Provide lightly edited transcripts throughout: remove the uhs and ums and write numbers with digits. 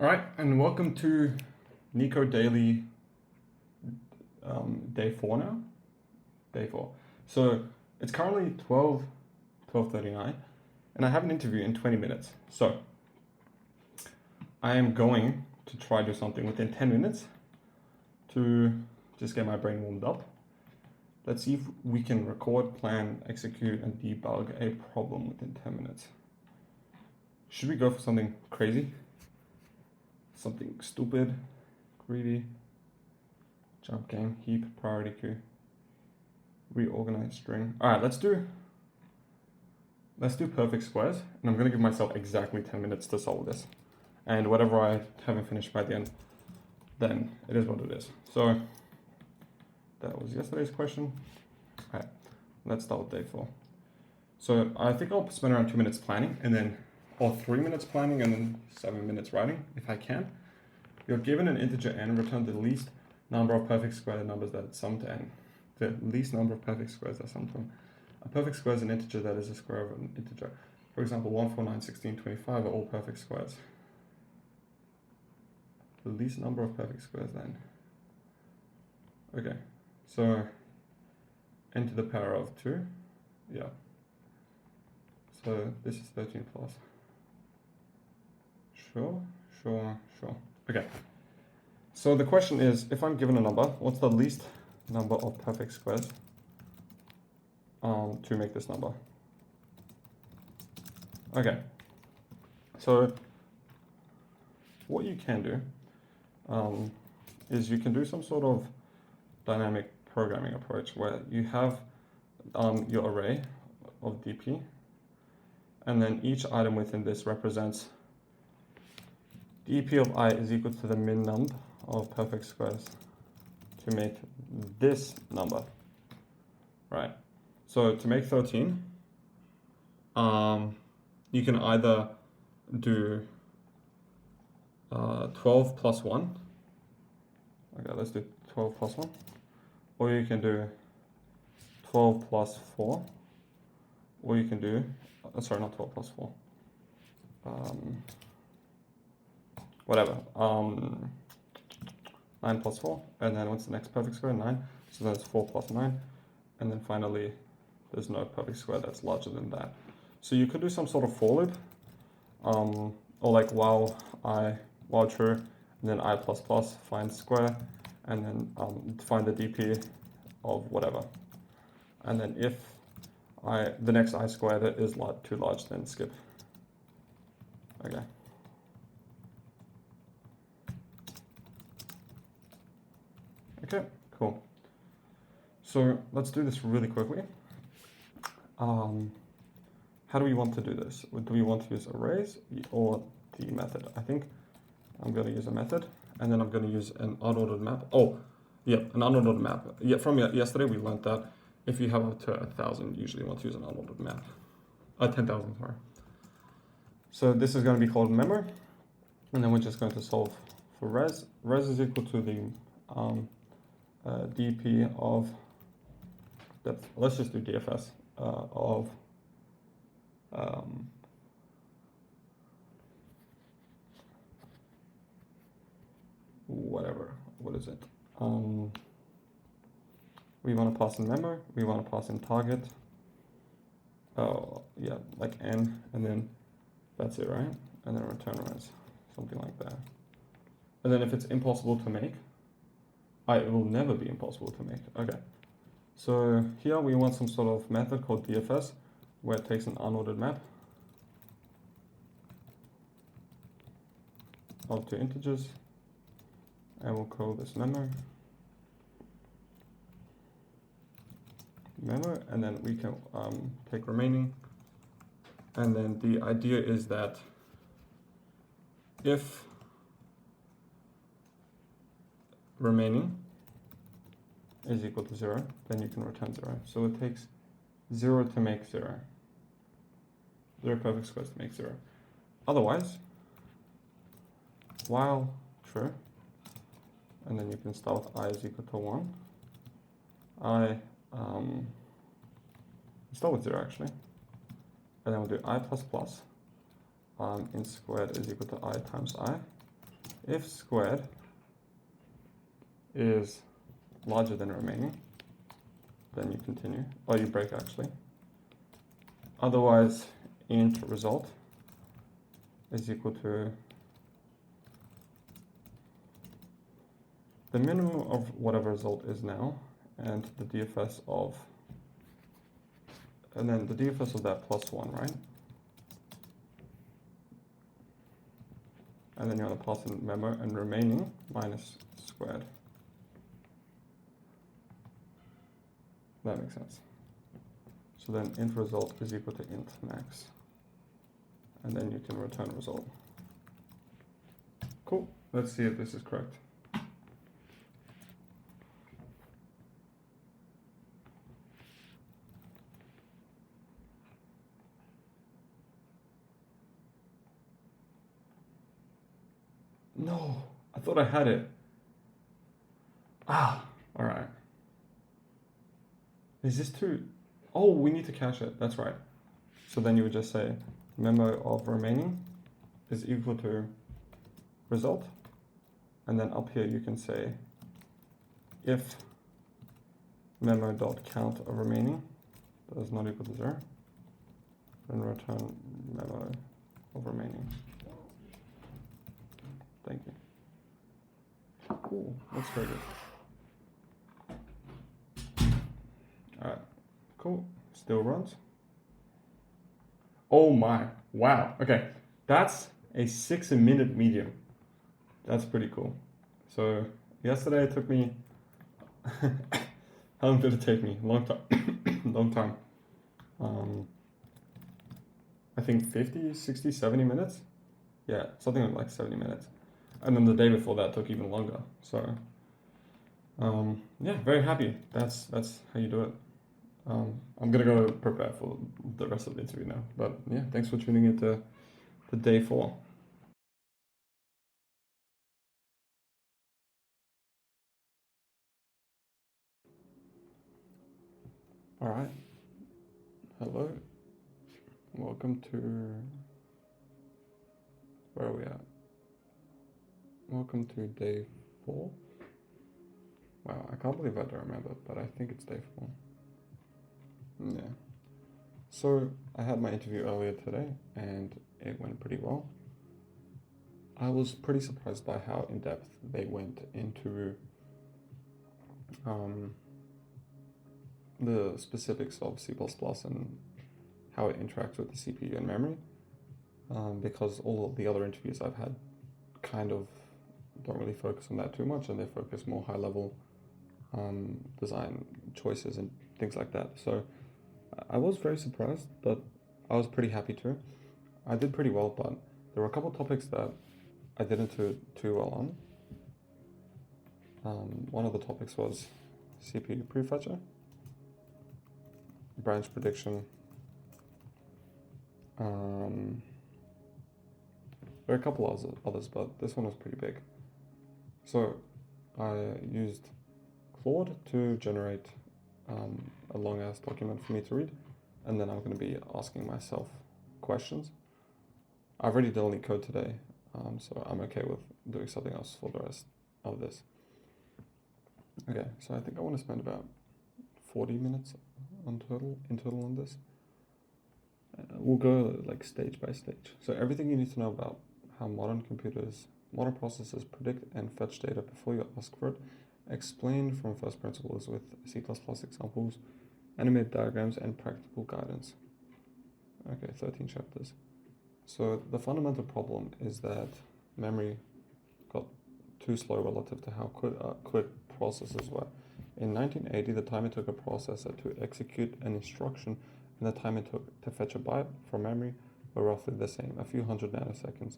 All right, and welcome to Leetcode Daily, day 4 now. Day 4. So it's currently 12:39, and I have an interview in 20 minutes. So I am going to try to do something within 10 minutes to just get my brain warmed up. Let's see if we can record, plan, execute, and debug a problem within 10 minutes. Should we go for something crazy? Something stupid, greedy, jump game, heap, priority queue, reorganize string. All right, let's do perfect squares, and I'm gonna give myself exactly 10 minutes to solve this. And whatever I haven't finished by the end, then it is what it is. So that was yesterday's question. All right, let's start with day 4. So I think I'll spend around 2 minutes planning, and then or 3 minutes planning and then 7 minutes writing, if I can. You're given an integer n, return the least number of perfect square numbers that sum to n. The least number of perfect squares that sum to n. A perfect square is an integer that is a square of an integer. For example, 1, 4, 9, 16, 25 are all perfect squares. The least number of perfect squares then. Okay, so n to the power of 2, yeah. So this is 13 plus. Sure. Okay. So the question is, if I'm given a number, what's the least number of perfect squares to make this number? Okay. So what you can do is you can do some sort of dynamic programming approach where you have your array of DP, and then each item within this represents dp of I is equal to the min num of perfect squares to make this number, right? So to make 13, you can either do 12 plus 1. Okay, let's do 12 plus 1. Or you can do 12 plus 4. Or you can do, sorry, not 12 plus 4. Whatever, 9 plus 4, and then what's the next perfect square? 9, so then it's 4 plus 9, and then finally there's no perfect square that's larger than that. So you could do some sort of for loop, or like while true, and then I plus plus, find square, and then find the DP of whatever. And then if the next I squared is too large, then skip. Okay. Okay, cool. So let's do this really quickly. How do we want to do this? Do we want to use arrays or the method? I think I'm going to use a method, and then I'm going to use an unordered map. Oh, yeah, an unordered map. Yeah, from yesterday we learned that if you have up to 1,000, you usually want to use an unordered map. 10,000, sorry. So this is going to be called memo, and then we're just going to solve for res. Res is equal to the dp of depth. Let's just do DFS of whatever. What is it? We want to pass in member. We want to pass in target. Oh yeah, like n, and then that's it, right? And then return res, something like that. And then if it's impossible to make, it will never be impossible to make. Okay, so here we want some sort of method called DFS, where it takes an unordered map of 2 integers, and we'll call this memo, and then we can take remaining, and then the idea is that if remaining is equal to 0, then you can return 0. So it takes 0 to make 0. 0 perfect squares to make 0. Otherwise, while true, and then you can start with I is equal to 1. Start with 0 actually. And then we'll do I plus plus in squared is equal to I times I. if squared is larger than remaining, then you continue, or you break actually. Otherwise, int result is equal to the minimum of whatever result is now, and the DFS of, and then the DFS of that plus 1, right? And then you want to pass in memo and remaining minus squared. That makes sense. So then int result is equal to int max. And then you can return result. Cool. Let's see if this is correct. No, I thought I had it. Ah, all right. Is this too? Oh, we need to cache it. That's right. So then you would just say memo of remaining is equal to result. And then up here you can say if memo.count of remaining that is not equal to 0, then return memo of remaining. Thank you. Cool, that's very good. Alright, cool, still runs. Oh my, wow, okay. That's a 6-minute medium. That's pretty cool. So yesterday it took me, how long did it take me? Long time, long time. I think 50, 60, 70 minutes. Yeah, something like 70 minutes. And then the day before that took even longer. So, yeah, very happy. That's how you do it. I'm gonna go prepare for the rest of the interview now. But yeah, thanks for tuning in to day 4. All right. Hello. Welcome to, where are we at? Welcome to day 4. Wow, I can't believe I don't remember, but I think it's day 4. Yeah. So I had my interview earlier today and it went pretty well. I was pretty surprised by how in-depth they went into the specifics of C++ and how it interacts with the CPU and memory, because all of the other interviews I've had kind of don't really focus on that too much, and they focus more high-level design choices and things like that. So I was very surprised, but I was pretty happy too. I did pretty well, but there were a couple of topics that I didn't do too well on. One of the topics was CPU prefetcher, branch prediction. There are a couple of others, but this one was pretty big. So I used Claude to generate a long-ass document for me to read, and then I'm going to be asking myself questions. I've already done Leetcode today, so I'm okay with doing something else for the rest of this. Okay, so I think I want to spend about 40 minutes in total on this. We'll go like stage by stage. So everything you need to know about how modern processors predict and fetch data before you ask for it, explained from first principles with C++ examples, animated diagrams, and practical guidance. Okay, 13 chapters. So the fundamental problem is that memory got too slow relative to how quick processors were. In 1980, the time it took a processor to execute an instruction and the time it took to fetch a byte from memory were roughly the same, a few hundred nanoseconds.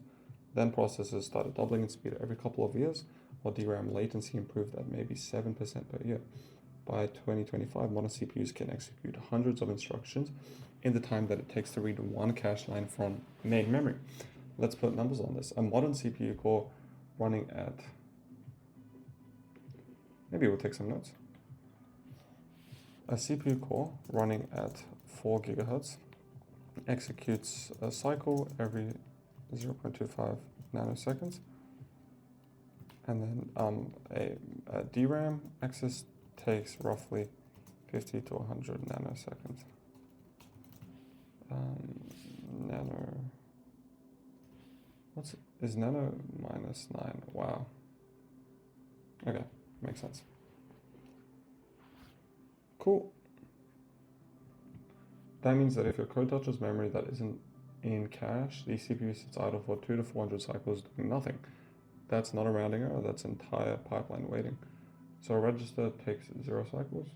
Then processors started doubling in speed every couple of years, while DRAM latency improved at maybe 7% per year. By 2025, modern CPUs can execute hundreds of instructions in the time that it takes to read one cache line from main memory. Let's put numbers on this. A modern CPU core running at, maybe we'll take some notes. A CPU core running at 4 gigahertz executes a cycle every 0.25 nanoseconds. And then a DRAM access takes roughly 50 to 100 nanoseconds. Nano. Is nano minus 9? Wow. Okay, makes sense. Cool. That means that if your code touches memory that isn't in cache, the CPU sits idle for 200 to 400 cycles doing nothing. That's not a rounding error, that's entire pipeline waiting. So a register takes 0 cycles,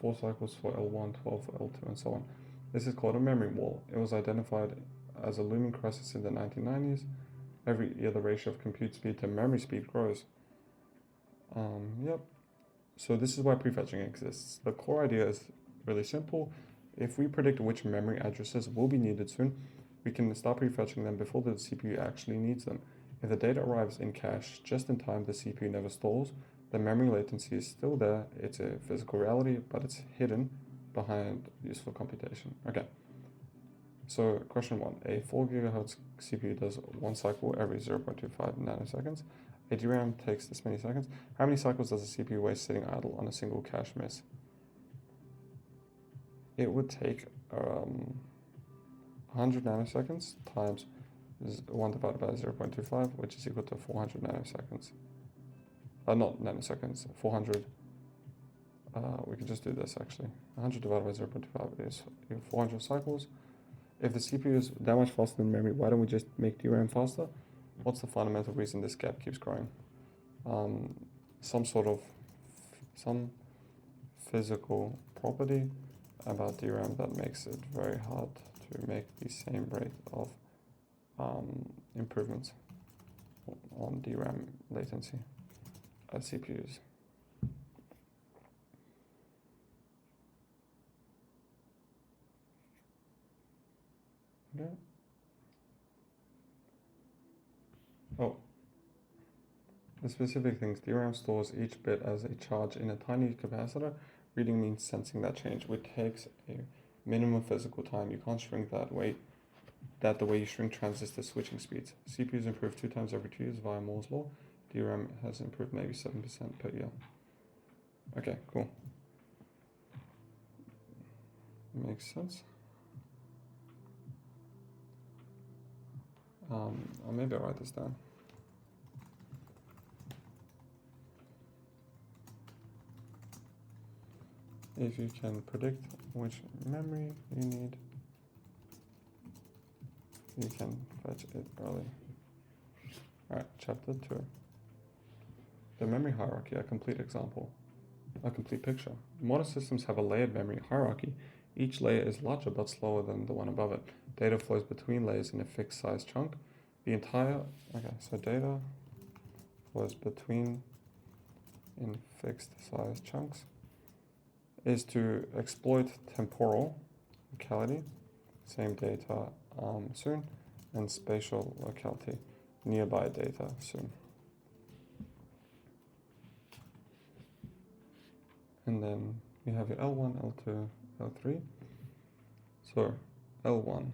4 cycles for L1, 12 for L2, and so on. This is called a memory wall. It was identified as a looming crisis in the 1990s. Every year the ratio of compute speed to memory speed grows. Yep. So this is why prefetching exists. The core idea is really simple. If we predict which memory addresses will be needed soon, we can start prefetching them before the CPU actually needs them. If the data arrives in cache just in time, the CPU never stalls. The memory latency is still there. It's a physical reality, but it's hidden behind useful computation. Okay. So question 1, a 4 GHz CPU does 1 cycle every 0.25 nanoseconds. A DRAM takes this many seconds. How many cycles does a CPU waste sitting idle on a single cache miss? It would take 100 nanoseconds times 1 divided by 0.25, which is equal to 400 nanoseconds. Not nanoseconds, 400. We can just do this actually. 100 divided by 0.25 is 400 cycles. If the CPU is that much faster than memory, why don't we just make DRAM faster? What's the fundamental reason this gap keeps growing? Some physical property about DRAM that makes it very hard to make the same rate of improvements on DRAM latency as CPUs. Okay. Oh, the specific things. DRAM stores each bit as a charge in a tiny capacitor. Reading means sensing that change, which takes a minimum physical time. You can't shrink the way you shrink transistor switching speeds. CPUs improve 2 times every 2 years via Moore's law. DRAM has improved maybe 7% per year. Okay, cool. Makes sense. Or maybe I'll write this down. If you can predict which memory you need, you can fetch it early. Alright, chapter 2. The memory hierarchy, a complete example. A complete picture. Modern systems have a layered memory hierarchy. Each layer is larger but slower than the one above it. Data flows between layers in a fixed size chunk. Data flows between in fixed size chunks is to exploit temporal locality, same data soon, and spatial locality, nearby data soon. And then we have your L1, L2, L3. So L1.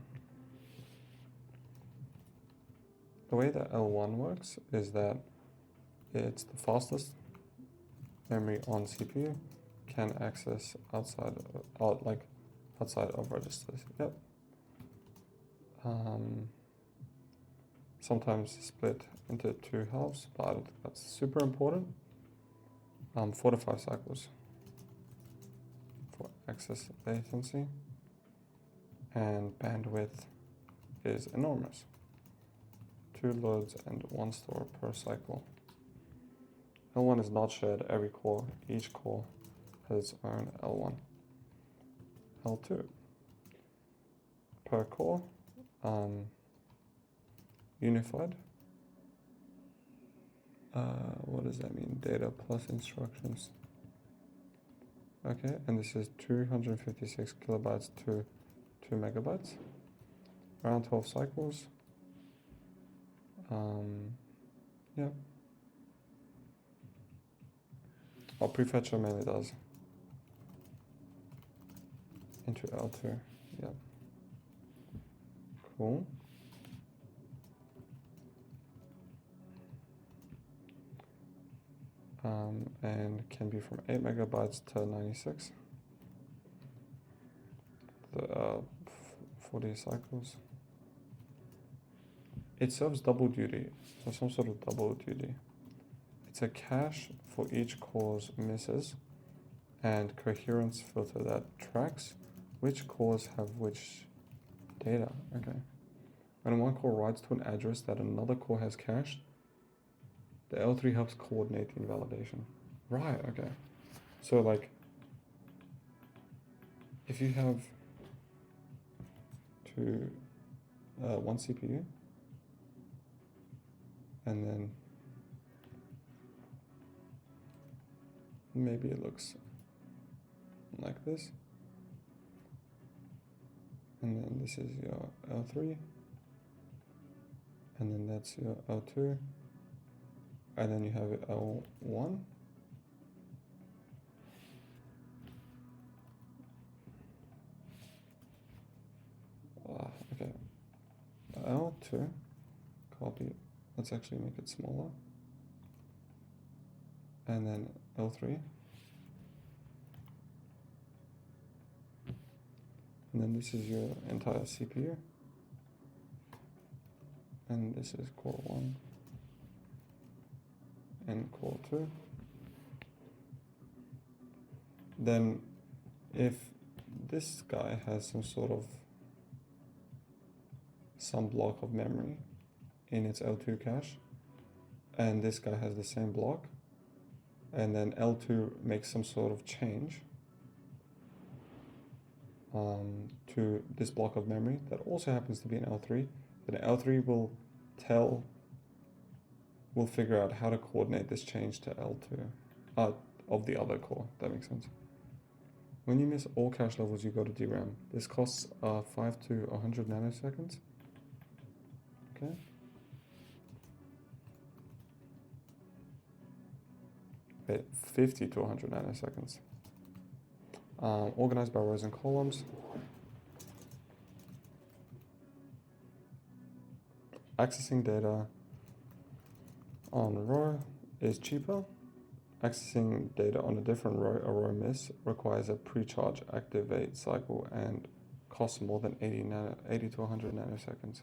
The way that L1 works is that it's the fastest memory on CPU, can access outside of registers. Yep. Sometimes split into 2 halves, but I don't think that's super important. 4 to 5 cycles for access latency, and bandwidth is enormous. 2 loads and 1 store per cycle. L1 is not shared every core. Each core has its own L1. L2. Per core, unified. What does that mean? Data plus instructions. Okay, and this is 256 kilobytes to 2 megabytes. Around 12 cycles. Yeah. What prefetcher mainly does. Into L2. Yeah. Cool. and can be from 8 megabytes to 96. The 40 cycles. It serves double duty, so some sort of double duty. It's a cache for each core's misses and coherence filter that tracks which cores have which data. Okay. When one core writes to an address that another core has cached, the L3 helps coordinate the invalidation. Right, okay. So like, if you have one CPU, and then maybe it looks like this, and then this is your L3, and then that's your L2, and then you have L1, okay, L2, copy, let's actually make it smaller, and then L3, and then this is your entire CPU, and this is core 1 and core 2. Then if this guy has some block of memory in its L2 cache, and this guy has the same block, and then L2 makes some sort of change to this block of memory that also happens to be in L3, then L3 will figure out how to coordinate this change to L2 of the other core. That makes sense. When you miss all cache levels, you go to DRAM. This costs 5 to 100 nanoseconds. Okay. Wait, 50 to 100 nanoseconds. Organized by rows and columns. Accessing data on row is cheaper. Accessing data on a different row, a row miss, requires a pre-charge activate cycle and costs more than 80 to 100 nanoseconds.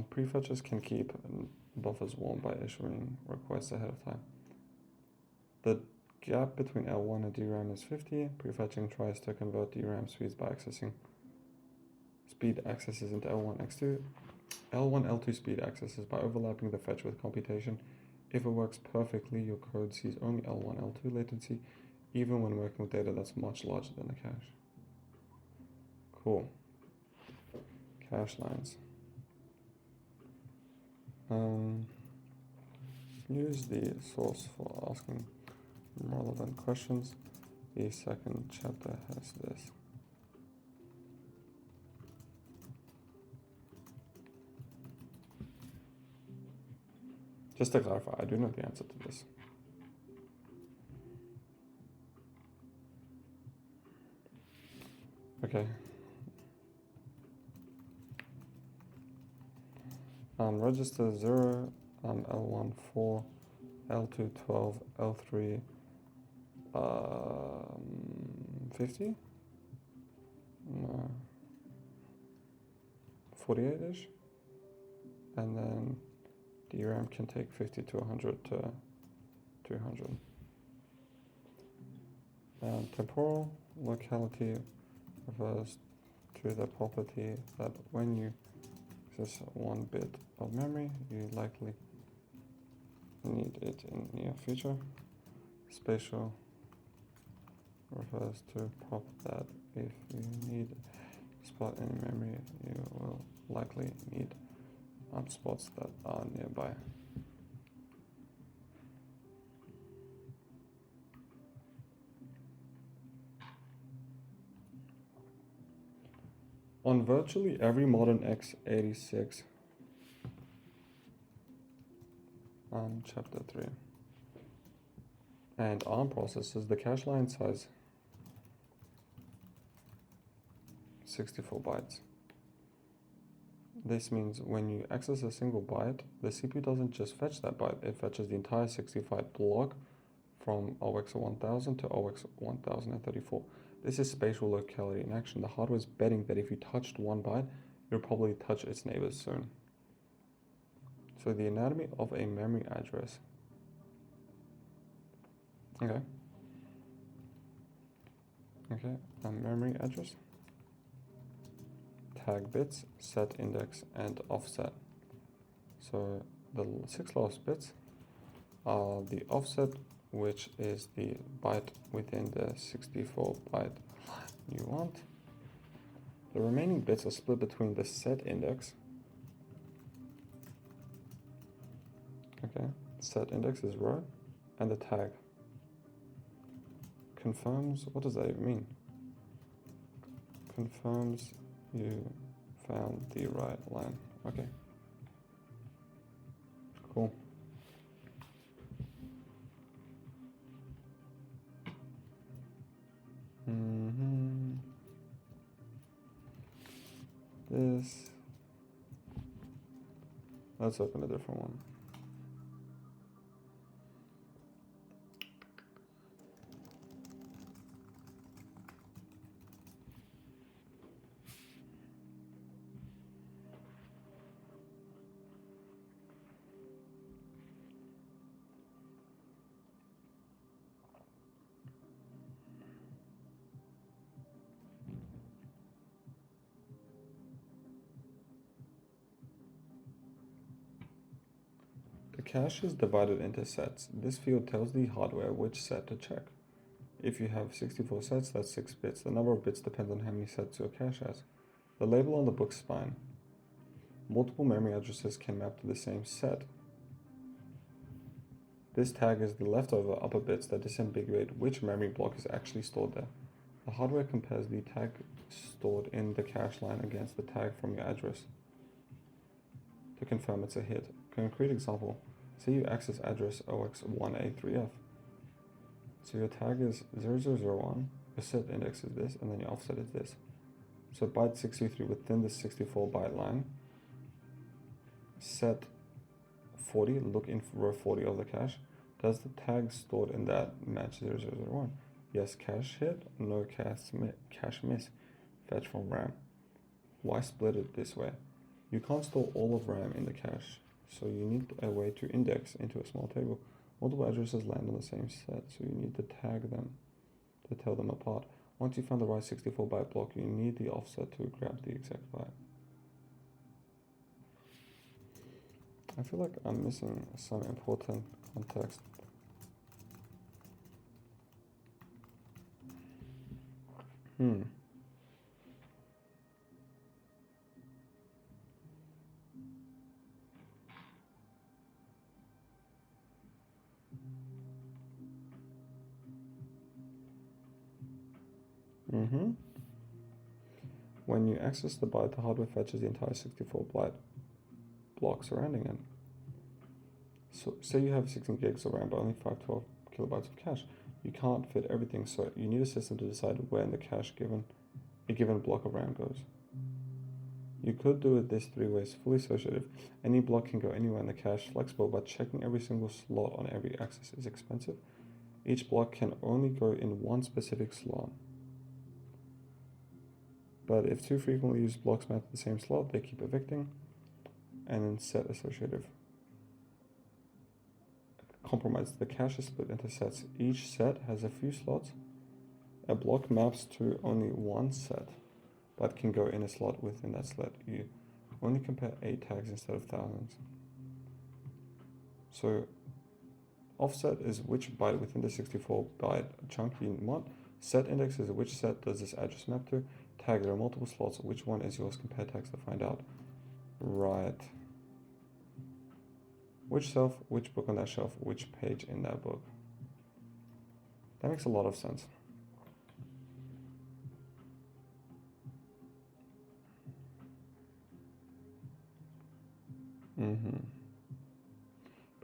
Prefetchers can keep buffers warm by issuing requests ahead of time. The gap between L1 and DRAM is 50. Prefetching tries to convert DRAM speeds by accessing speed accesses into L1, X2. L1, L2 speed accesses by overlapping the fetch with computation. If it works perfectly, your code sees only L1, L2 latency, even when working with data that's much larger than the cache. Cool. Cache lines. Use the source for asking relevant questions. The second chapter has this. Just to clarify, I do know the answer to this. Okay. Register 0, L1 4, L2 12, L3 50? No. 48-ish? And then DRAM can take 50 to 100 to 200. Temporal locality refers to the property that when you access 1 bit of memory, you likely need it in near future. Spatial refers to a prop that if you need spot in memory, you will likely need spots that are nearby. On virtually every modern x86, chapter 3, And ARM processors, the cache line size 64 bytes. This means when you access a single byte, the CPU doesn't just fetch that byte, it fetches the entire 65 block from OX 1000 to OX 1034. This is spatial locality in action. The hardware is betting that if you touched one byte, you'll probably touch its neighbors soon. So the anatomy of a memory address. Okay, a memory address. Tag bits, set index, and offset. So the 6 last bits are the offset, which is the byte within the 64 byte you want. The remaining bits are split between the set index. Okay, set index is row, and the tag. Confirms, what does that even mean? Confirms you found the right line. Okay. Cool. This. Let's open a different one. The cache is divided into sets. This field tells the hardware which set to check. If you have 64 sets, that's 6 bits. The number of bits depends on how many sets your cache has. The label on the book spine. Multiple memory addresses can map to the same set. This tag is the leftover upper bits that disambiguate which memory block is actually stored there. The hardware compares the tag stored in the cache line against the tag from your address to confirm it's a hit. Concrete example, say you access address OX1A3F. So your tag is 0001, your set index is this, and then your offset is this. So byte 63 within the 64 byte line, set 40, look in row 40 of the cache. Does the tag stored in that match 0001? Yes, cache hit, no cache miss. Fetch from RAM. Why split it this way? You can't store all of RAM in the cache, so you need a way to index into a small table. Multiple addresses land on the same set, so you need to tag them to tell them apart. Once you found the right 64 byte block, you need the offset to grab the exact byte. I feel like I'm missing some important context. When you access the byte, the hardware fetches the entire 64 byte block surrounding it. So say you have 16 gigs of RAM but only 512 kilobytes of cache. You can't fit everything, so you need a system to decide where in the cache a given block of RAM goes. You could do it this 3 ways: fully associative. Any block can go anywhere in the cache. Flexible, but checking every single slot on every access is expensive. Each block can only go in one specific slot. But if 2 frequently used blocks map to the same slot, they keep evicting. And then set associative. Compromise. The cache is split into sets. Each set has a few slots. A block maps to only one set, but can go in a slot within that slot. You only compare 8 tags instead of thousands. So offset is which byte within the 64 byte chunk you want. Set index is which set does this address map to. Tag, there are multiple slots. Which one is yours? Compare tags to find out. Right. Which shelf, which book on that shelf, which page in that book. That makes a lot of sense.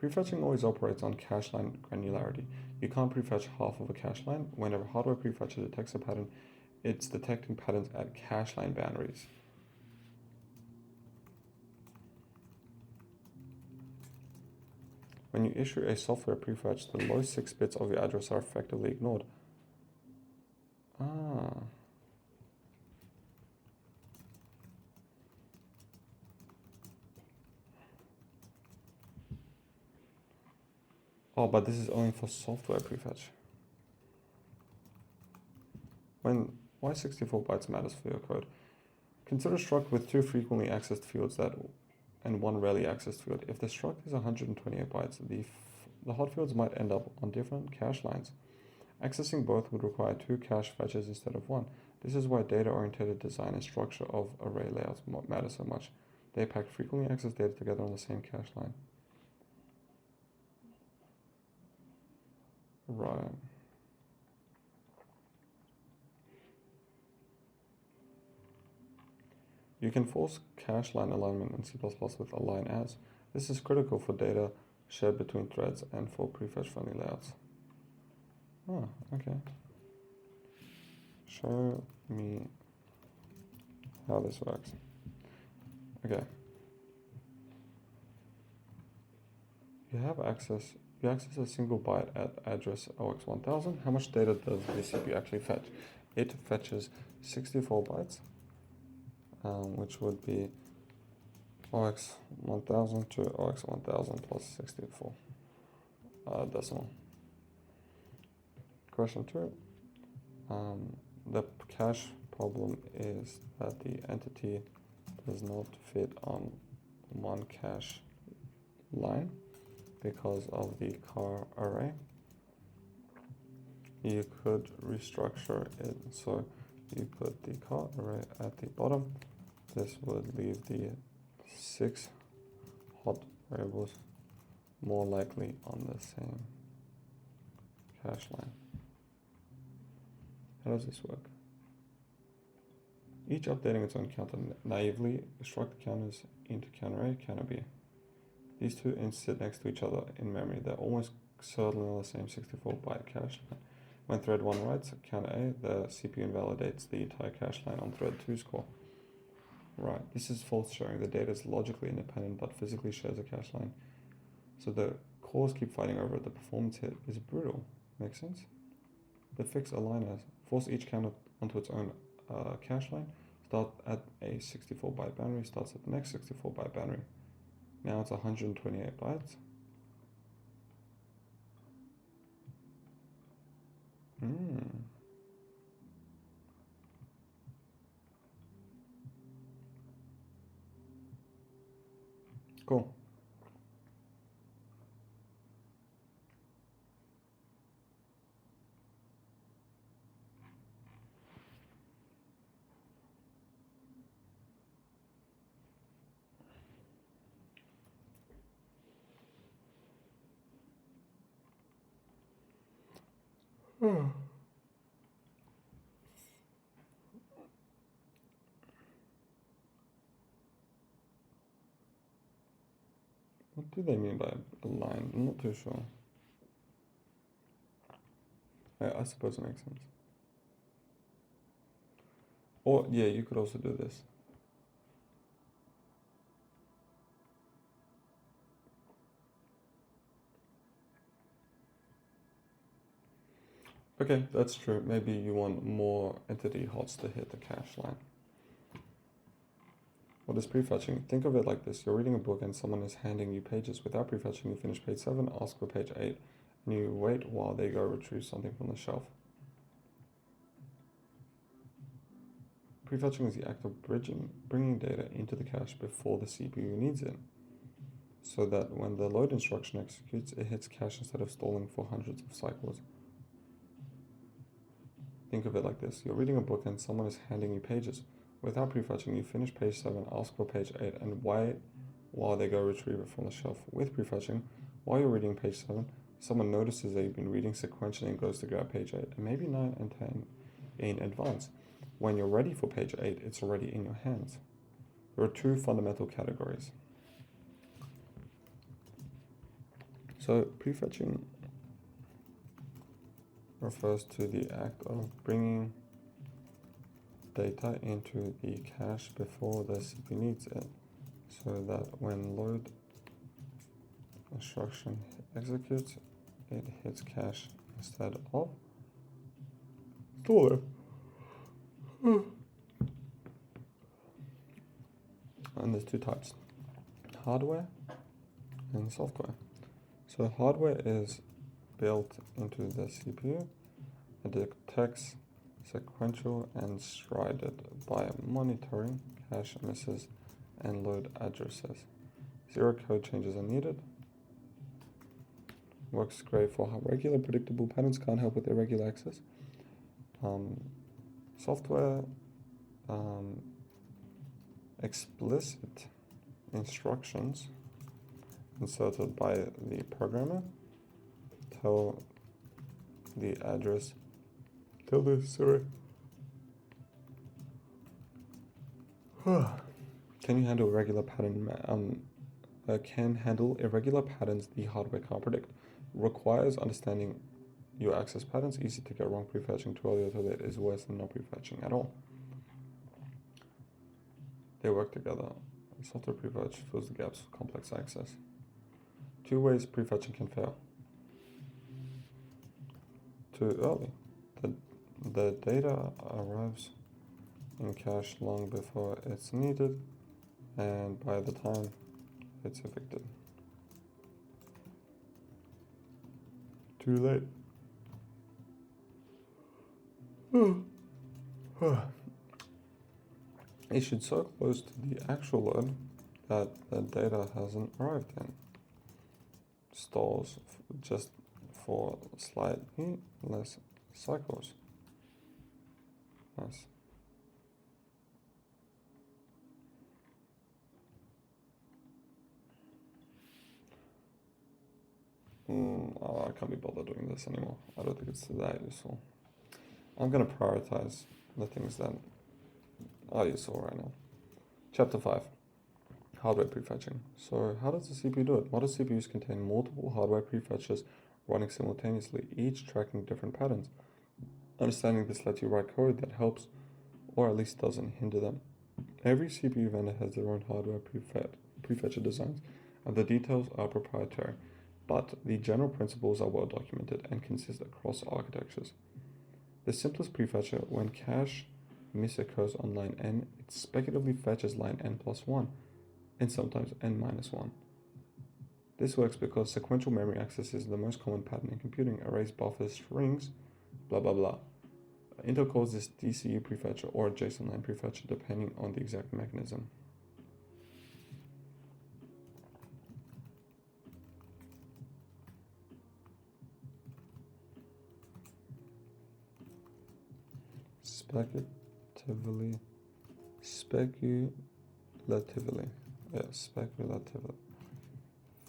Prefetching always operates on cache line granularity. You can't prefetch half of a cache line. Whenever hardware prefetcher detects a pattern, it's detecting patterns at cache line boundaries. When you issue a software prefetch, the low 6 bits of your address are effectively ignored. Oh, but this is only for software prefetch. Why 64 bytes matters for your code? Consider a struct with 2 frequently accessed fields and 1 rarely accessed field. If the struct is 128 bytes, the hot fields might end up on different cache lines. Accessing both would require 2 cache fetches instead of 1. This is why data-oriented design and structure of array layouts matter so much. They pack frequently accessed data together on the same cache line. Right. You can force cache line alignment in C++ with align as. This is critical for data shared between threads and for prefetch friendly layouts. Oh, okay. Show me how this works. Okay. You access a single byte at address OX1000. How much data does the CPU actually fetch? It fetches 64 bytes, which would be OX1000 to OX1000 plus 64 decimal. Question 2. The cache problem is that the entity does not fit on one cache line because of the car array. You could restructure it so you put the car array at the bottom. This would leave the 6 hot variables more likely on the same cache line. How does this work? Each updating its own counter naively struct counters into counter A, counter B. These two sit next to each other in memory. They're almost certainly on the same 64-byte cache line. When thread 1 writes counter A, the CPU invalidates the entire cache line on thread 2's core. Right, this is false showing. The data is logically independent but physically shares a cache line. So the cores keep fighting over it. The performance hit is brutal. Make sense? The fix align as. Force each counter onto its own cache line. Start at a 64-byte boundary, starts at the next 64-byte boundary. Now it's 128 bytes. Cool. What do they mean by a line? I'm not too sure. I suppose it makes sense. Or, yeah, you could also do this. Okay, that's true. Maybe you want more entity hots to hit the cache line. What is prefetching? Think of it like this. You're reading a book and someone is handing you pages. Without prefetching, you finish page 7, ask for page 8, and you wait while they go retrieve something from the shelf. Prefetching is the act of bringing data into the cache before the CPU needs it, so that when the load instruction executes, it hits cache instead of stalling for hundreds of cycles. Think of it like this. You're reading a book and someone is handing you pages. Without prefetching, you finish page 7, ask for page 8, and wait while they go retrieve it from the shelf. With prefetching, while you're reading page 7, someone notices that you've been reading sequentially and goes to grab page 8, and maybe 9 and 10 in advance. When you're ready for page 8, it's already in your hands. There are 2 fundamental categories. So prefetching refers to the act of bringing data into the cache before the CPU needs it, so that when load instruction executes, it hits cache instead of store. And there's two types, hardware and software. So hardware is built into the CPU. It detects sequential and strided by monitoring cache misses and load addresses. Zero code changes are needed. Works great for how regular predictable patterns can't help with irregular access. Software, explicit instructions inserted by the programmer tell the address, can you handle irregular pattern? Can handle irregular patterns the hardware can't predict. Requires understanding your access patterns. Easy to get wrong. Prefetching too early or too late is worse than not prefetching at all. They work together. Software prefetch fills the gaps of complex access. Two ways prefetching can fail. Too early. The data arrives in cache long before it's needed, and by the time it's evicted. Too late. It should so close to the actual load that the data hasn't arrived in. Stalls just for slightly less cycles. Nice. I can't be bothered doing this anymore. I don't think it's that useful. I'm going to prioritize the things that are useful right now. Chapter 5. Hardware prefetching. So how does the CPU do it? Modern CPUs contain multiple hardware prefetchers running simultaneously, each tracking different patterns. Understanding this lets you write code that helps, or at least doesn't hinder them. Every CPU vendor has their own hardware prefetcher designs, and the details are proprietary, but the general principles are well documented and consist across architectures. The simplest prefetcher, when cache miss occurs on line n, it speculatively fetches line n+1, and sometimes n-1. This works because sequential memory access is the most common pattern in computing. Arrays, buffers, strings, blah blah blah. Intel calls this DCU prefetcher or JSON line prefetcher depending on the exact mechanism. Speculatively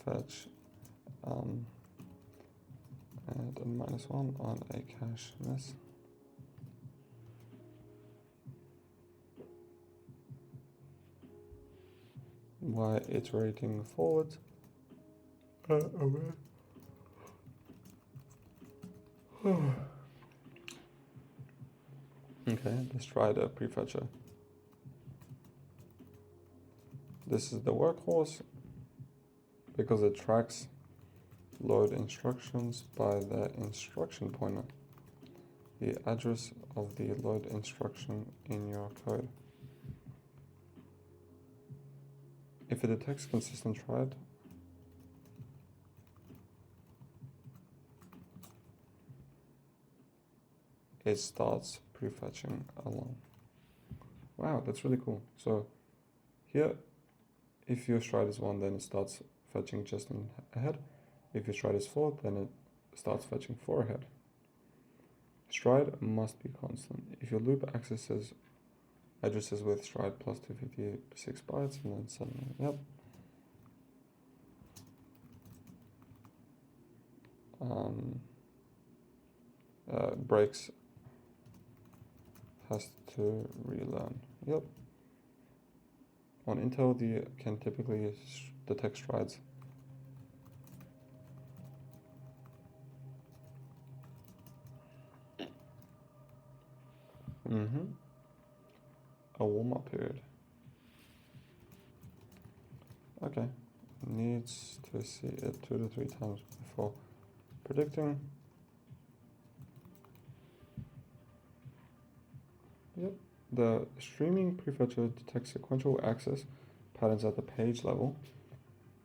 fetch and n-1 on a cache miss. By iterating forward away. Okay, let's try the prefetcher. This is the workhorse because it tracks load instructions by the instruction pointer, the address of the load instruction in your code. If it detects consistent thread, it starts prefetching along. Wow, that's really cool. So here, if your stride is 1, then it starts fetching just ahead. If your stride is 4, then it starts fetching 4 ahead. Stride must be constant. If your loop accesses addresses with stride plus 256 bytes, and then suddenly, yep. Breaks has to relearn. Yep. On Intel, the can typically detect strides A warm-up period. Okay. Needs to see it 2 to 3 times before predicting. Yep. The streaming prefetcher detects sequential access patterns at the page level.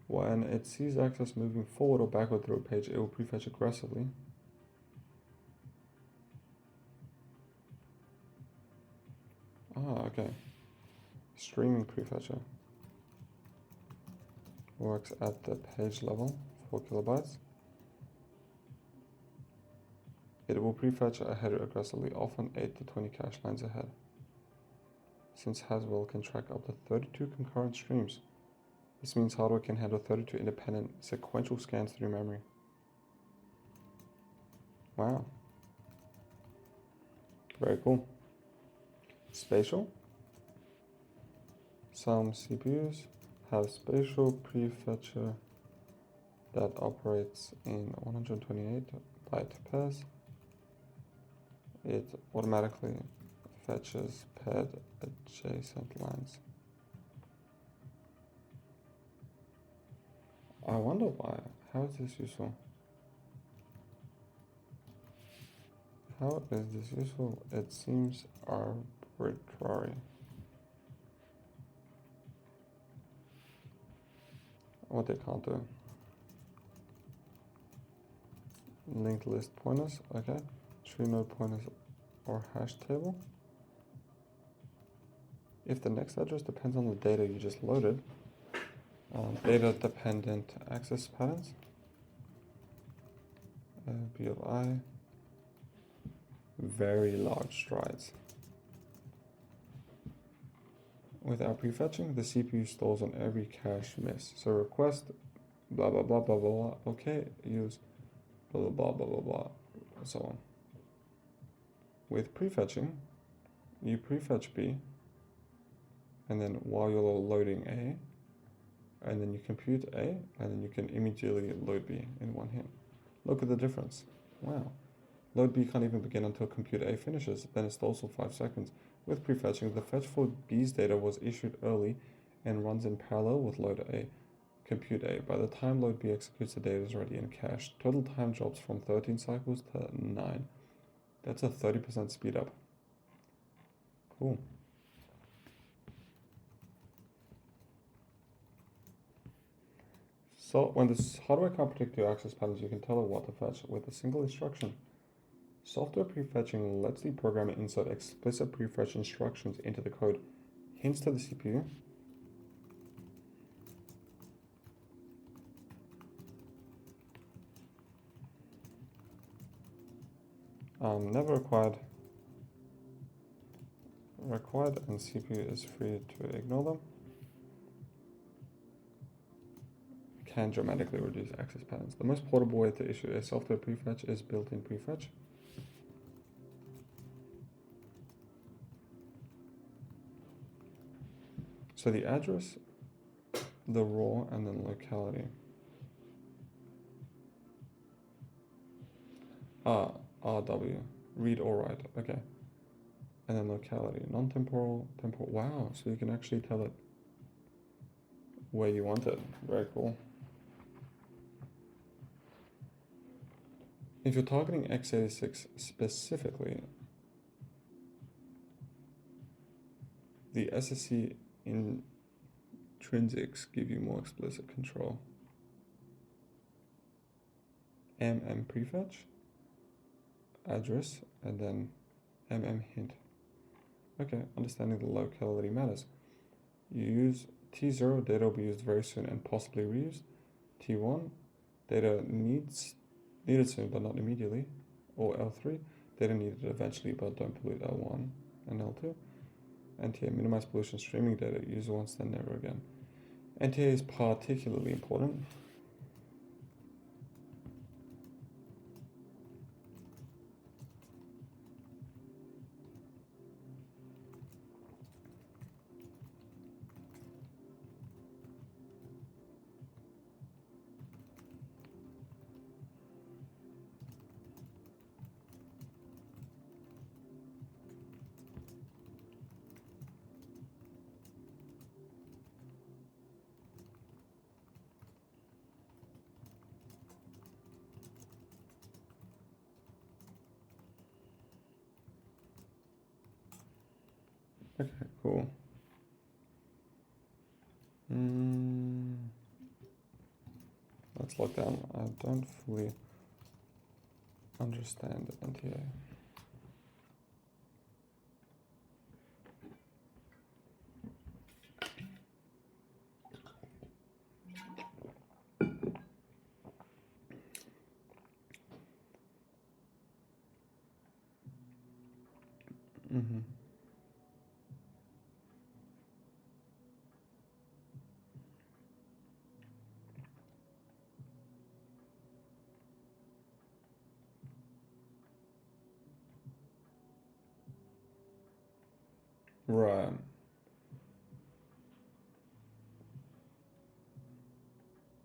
When it sees access moving forward or backward through a page, it will prefetch aggressively. Okay. Streaming prefetcher works at the page level, 4 kilobytes. It will prefetch a header aggressively, often 8 to 20 cache lines ahead. Since Haswell can track up to 32 concurrent streams, this means hardware can handle 32 independent sequential scans through memory. Wow. Very cool. Spatial. Some CPUs have spatial prefetcher that operates in 128 byte pairs. It automatically fetches paired adjacent lines. I wonder why. How is this useful? How is this useful? It seems arbitrary. What they can't do. Linked list pointers, okay. Tree node pointers or hash table. If the next address depends on the data you just loaded, data dependent access patterns, B of I, very large strides. Without prefetching, the CPU stalls on every cache miss. So request blah blah blah blah blah, okay, use blah blah blah blah blah blah, and so on. With prefetching, you prefetch B, and then while you're loading A, and then you compute A, and then you can immediately load B in one hit. Look at the difference. Wow. Load B can't even begin until compute A finishes, then it stalls for 5 seconds. With prefetching, the fetch for B's data was issued early and runs in parallel with load A. Compute A. By the time load B executes, the data is already in cache. Total time drops from 13 cycles to 9. That's a 30% speed up. Cool. So when this hardware can't predict your access patterns, you can tell it what to fetch with a single instruction. Software prefetching lets the programmer insert explicit prefetch instructions into the code. Hints to the CPU. Never required. Required, and CPU is free to ignore them. Can dramatically reduce access patterns. The most portable way to issue a software prefetch is built-in prefetch. So the address, the raw, and then locality. RW, read or write, okay. And then locality, non-temporal, temporal. Wow, so you can actually tell it where you want it. Very cool. If you're targeting x86 specifically, the SSC intrinsics give you more explicit control. prefetch, address, and then hint. Okay, understanding the locality matters. You use T0, data will be used very soon and possibly reused. T1, data needed soon but not immediately. Or L3, data needed eventually but don't pollute L1 and L2. NTA, minimize pollution, streaming data, use once then never again. NTA is particularly important. Okay, cool. Let's look down. I don't fully understand NTA. Right.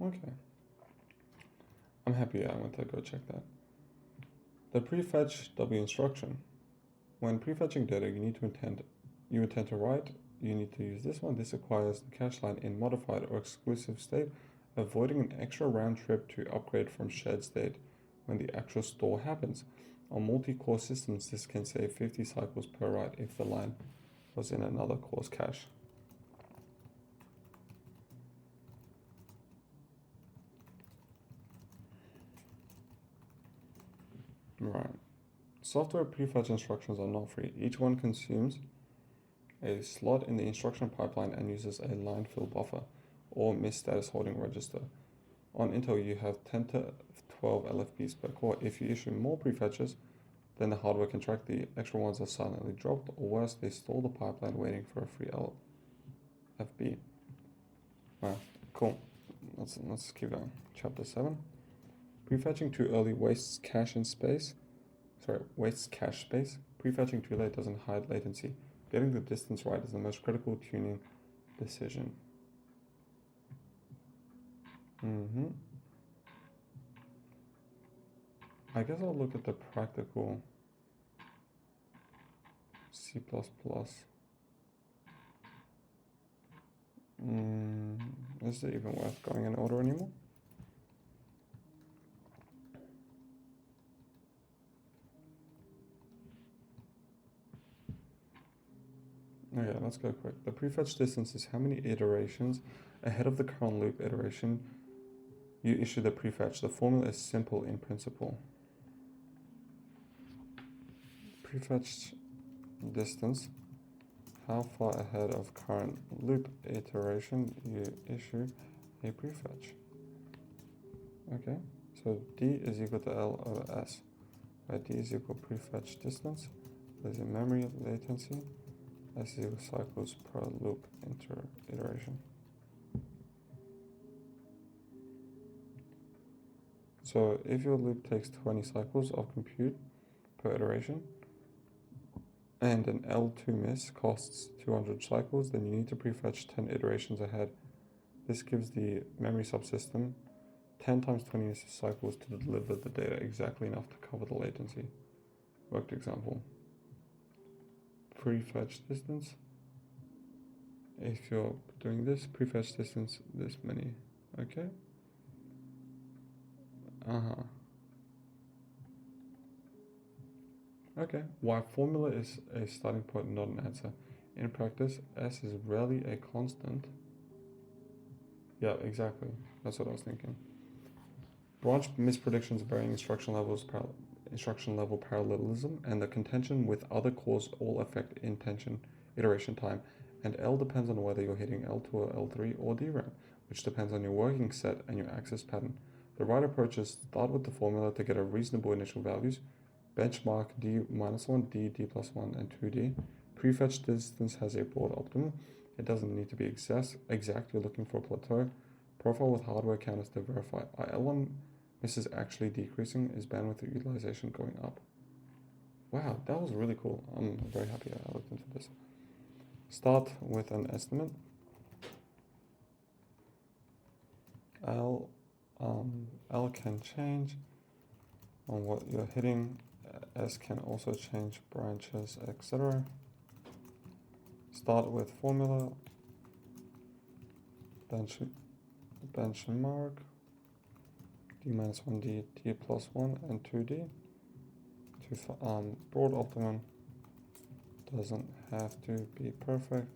Okay. I'm happy I went to go check that. The prefetch W instruction. When prefetching data, you intend to write, you need to use this one. This acquires the cache line in modified or exclusive state, avoiding an extra round trip to upgrade from shared state when the actual store happens. On multi-core systems, this can save 50 cycles per write if the line was in another core's cache. Right. Software prefetch instructions are not free. Each one consumes a slot in the instruction pipeline and uses a line fill buffer or missed status holding register. On Intel, you have 10 to 12 LFPs per core. If you issue more prefetches, then the hardware can track the extra ones are silently dropped, or worse, they stall the pipeline waiting for a free LFB. Wow, cool. Let's keep going. Chapter 7. Prefetching too early wastes cache space. Prefetching too late doesn't hide latency. Getting the distance right is the most critical tuning decision. I guess I'll look at the practical C++. Is it even worth going in order anymore? Okay, let's go quick. The prefetch distance is how many iterations ahead of the current loop iteration you issue the prefetch. The formula is simple in principle. Prefetch distance, how far ahead of current loop iteration you issue a prefetch. Okay, so D is equal to L over S, where D is equal prefetch distance, there's a memory latency, S is equal cycles per loop iteration. So if your loop takes 20 cycles of compute per iteration, and an L2 miss costs 200 cycles, then you need to prefetch 10 iterations ahead. This gives the memory subsystem 10 times 20 cycles to deliver the data exactly enough to cover the latency. Worked example. Prefetch distance. If you're doing this, prefetch distance this many. Okay. Okay. Why formula is a starting point, not an answer. In practice, S is rarely a constant. Yeah, exactly. That's what I was thinking. Branch mispredictions, varying instruction level parallelism, and the contention with other cores all affect iteration time, and L depends on whether you're hitting L2 or L3 or DRAM, which depends on your working set and your access pattern. The right approach is start with the formula to get a reasonable initial values, benchmark D-1, D, D+1, and 2D. Prefetch distance has a broad optimum. It doesn't need to be exact. You're looking for a plateau. Profile with hardware counters to verify. L1 misses actually decreasing. Is bandwidth utilization going up? Wow, that was really cool. I'm very happy I looked into this. Start with an estimate. L can change on what you're hitting. S can also change branches, etc. Start with formula. Benchmark. D-1, D, D+1, and 2D. Broad optimum doesn't have to be perfect.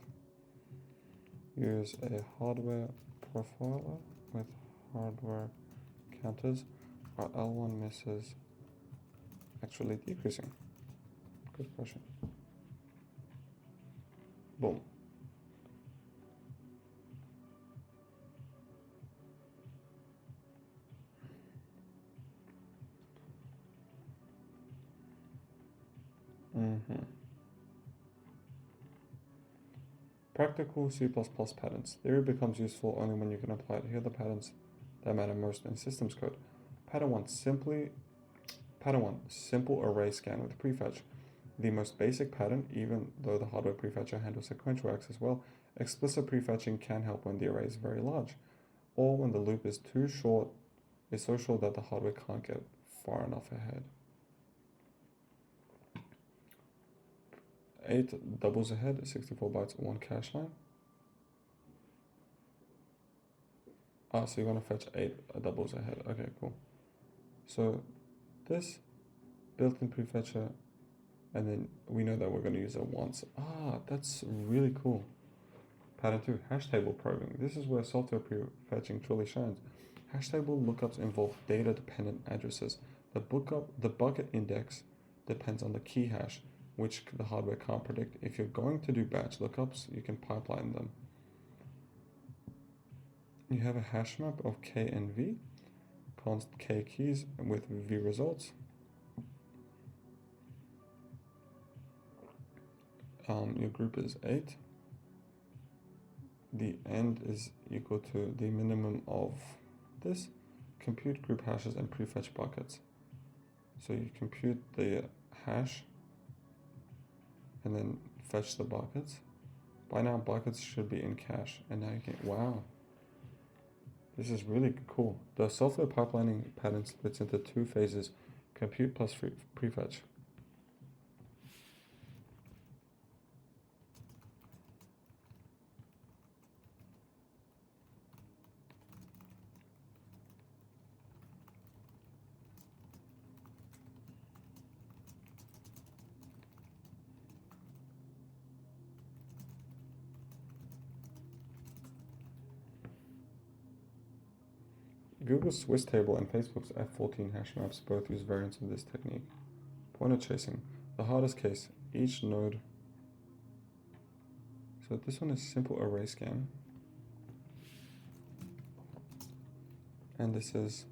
Use a hardware profiler with hardware counters. Are L1 misses actually decreasing? Good question. Boom. Practical C++ patterns. Theory becomes useful only when you can apply it. Here are the patterns that matter most in systems code. Pattern 1, simple array scan with prefetch. The most basic pattern, even though the hardware prefetcher handles sequential access well. Explicit prefetching can help when the array is very large, or when the loop is so short that the hardware can't get far enough ahead. 8 doubles ahead, 64 bytes, 1 cache line. So you're going to fetch 8 doubles ahead. Okay, cool. So this built-in prefetcher, and then we know that we're going to use it once. That's really cool. Pattern 2, hash table probing. This is where software prefetching truly shines. Hash table lookups involve data-dependent addresses. The bucket index depends on the key hash, which the hardware can't predict. If you're going to do batch lookups, you can pipeline them. You have a hash map of k and v, const k keys with v results. Your group is 8. The end is equal to the minimum of this. Compute group hashes and prefetch buckets. So you compute the hash and then fetch the buckets. By now buckets should be in cache, and now you can, wow. This is really cool. The software pipelining pattern splits into 2 phases, compute plus prefetch. Google's Swiss table and Facebook's F14 hash maps both use variants of this technique. Pointer chasing. The hardest case, each node. So this one is simple array scan. And this is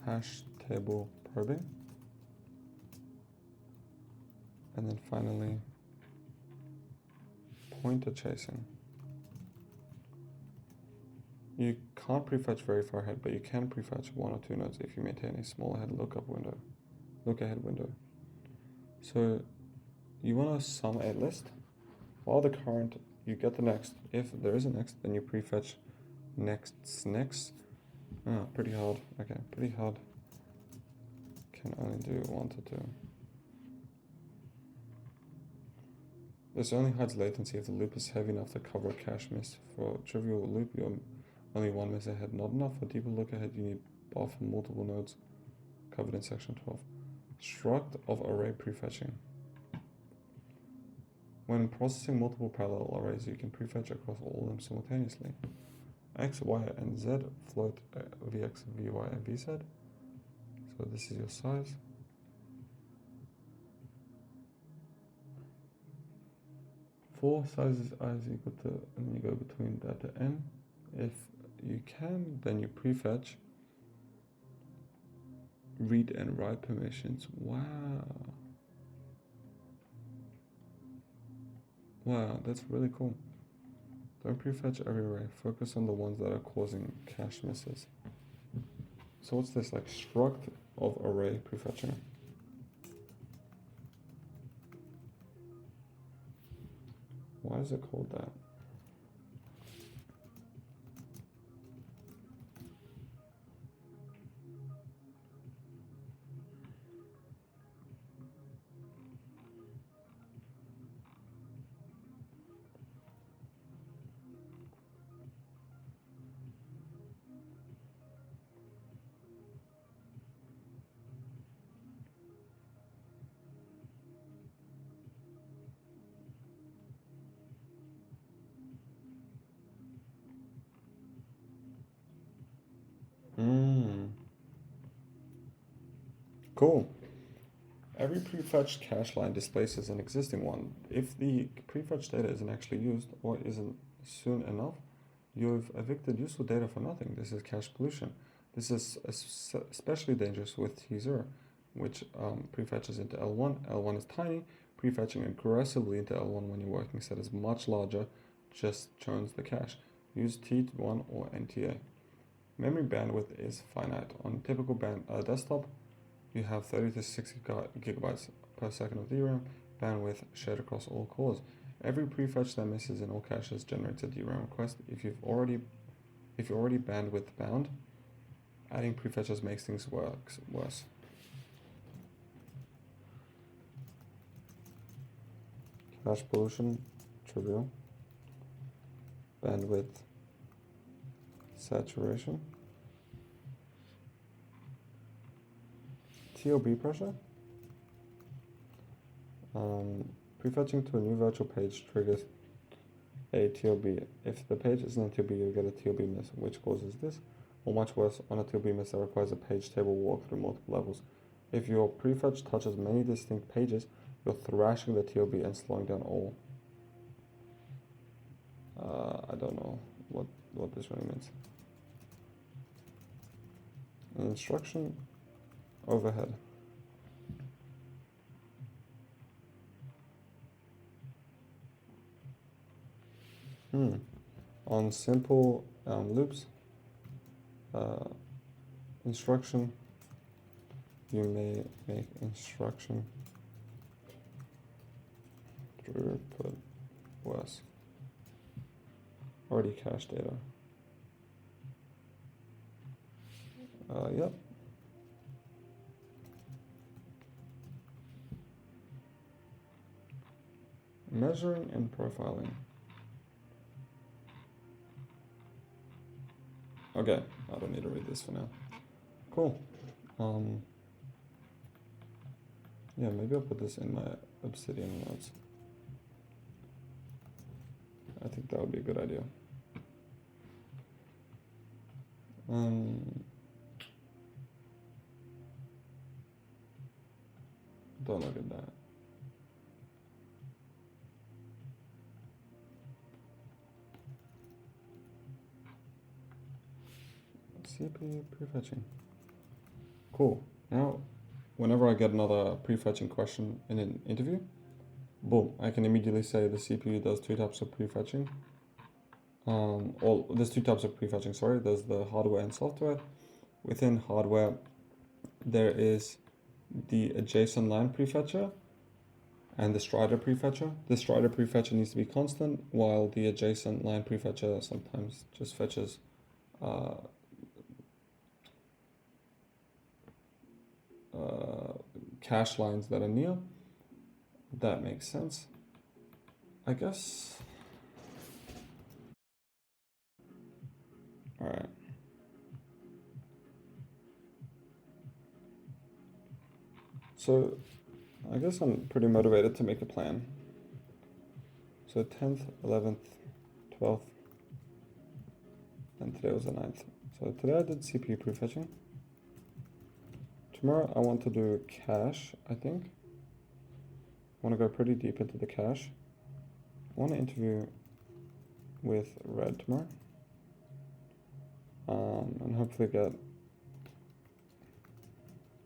hash table probing. And then finally, pointer chasing. You can't prefetch very far ahead, but you can prefetch 1 or 2 nodes if you maintain a small ahead look ahead window. So you want to sum a list. While the current, you get the next. If there is a next, then you prefetch next. Pretty hard. Okay, pretty hard. Can only do 1 to 2. This only hides latency if the loop is heavy enough to cover a cache miss. For a trivial loop, you're only 1 miss ahead. Not enough. For deeper look ahead, you need bar for multiple nodes, covered in section 12. Struct of array prefetching. When processing multiple parallel arrays, you can prefetch across all of them simultaneously. X, Y, and Z float Vx, Vy, and Vz. So this is your size. For sizes I is equal to, and then you go between that to n. If you can, then you prefetch read and write permissions. Wow, that's really cool. Don't prefetch every array. Focus on the ones that are causing cache misses. So what's this, like struct of array prefetching? Why is it called that? Cool. Every prefetched cache line displaces an existing one. If the prefetched data isn't actually used or isn't soon enough, you've evicted useful data for nothing. This is cache pollution. This is especially dangerous with T0, which prefetches into L1. L1 is tiny. Prefetching aggressively into L1 when your working set is much larger just churns the cache. Use T1 or NTA. Memory bandwidth is finite. On typical desktop, you have 30 to 60 gigabytes per second of DRAM bandwidth shared across all cores. Every prefetch that misses in all caches generates a DRAM request. If you're already bandwidth bound, adding prefetches makes things worse. Cache pollution, trivial. Bandwidth saturation. TOB pressure. Prefetching to a new virtual page triggers a TOB. If the page isn't a TOB, you'll get a TOB miss, which causes this, or much worse, on a TOB miss that requires a page table walk through multiple levels. If your prefetch touches many distinct pages, you're thrashing the TOB and slowing down all. I don't know what this really means. An instruction overhead. On simple loops, instruction, you may make instruction throughput worse. Already cached data. Yep. Measuring and profiling. Okay, I don't need to read this for now. Cool. Yeah, maybe I'll put this in my Obsidian notes. I think that would be a good idea. Don't look at that. CPU prefetching. Cool. Now, whenever I get another prefetching question in an interview, boom, I can immediately say the CPU does two types of prefetching. There's two types of prefetching, sorry. There's the hardware and software. Within hardware, there is the adjacent line prefetcher and the strider prefetcher. The strider prefetcher needs to be constant, while the adjacent line prefetcher sometimes just fetches cache lines that are near. That makes sense, I guess. All right. So I guess I'm pretty motivated to make a plan. So 10th, 11th, 12th, and today was the 9th. So today I did CPU prefetching. Tomorrow I want to do cache, I think. I want to go pretty deep into the cache. I want to interview with Red tomorrow. And hopefully get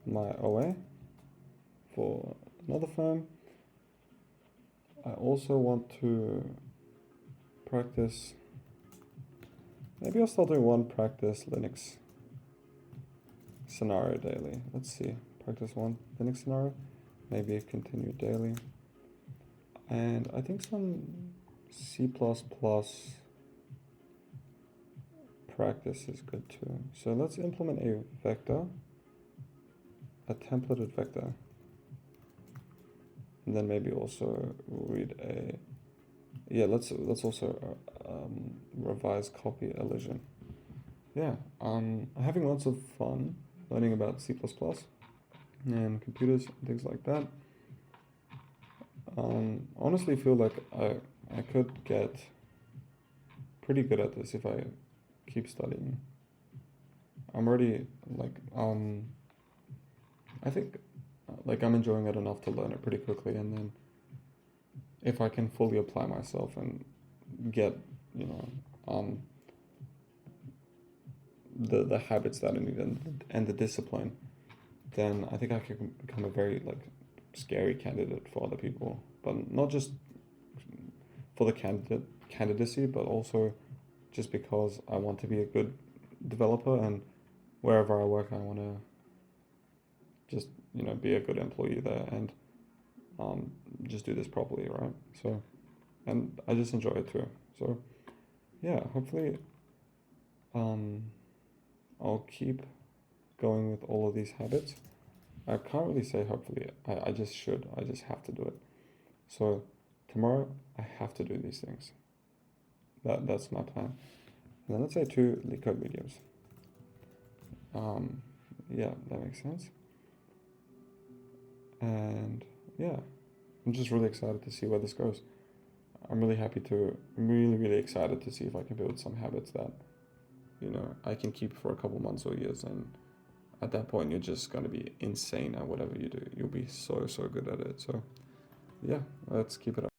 my OA for another firm. I also want to practice, maybe I'll start doing one practice Linux scenario daily. Let's see, practice one Linux scenario, maybe continue daily. And I think some C++ practice is good too. So let's implement a vector, a templated vector. And then maybe also read a, yeah, let's also revise copy elision. Yeah, I'm having lots of fun learning about C++ and computers and things like that. Honestly feel like I could get pretty good at this if I keep studying. I'm already like I think like I'm enjoying it enough to learn it pretty quickly, and then if I can fully apply myself and get, you know, the habits that I need and the discipline, then I think I can become a very like scary candidate for other people, but not just for the candidacy, but also just because I want to be a good developer, and wherever I work, I want to just, you know, be a good employee there and just do this properly, right? So, and I just enjoy it too. So, yeah, hopefully, I'll keep going with all of these habits. I can't really say hopefully. I just should. I just have to do it. So tomorrow I have to do these things. That's my plan. And then let's say 2 Leetcode videos. Yeah, that makes sense. And yeah, I'm just really excited to see where this goes. I'm really really excited to see if I can build some habits that, you know, I can keep for a couple months or years, and at that point you're just going to be insane at whatever you do. You'll be so good at it. So yeah, let's keep it up.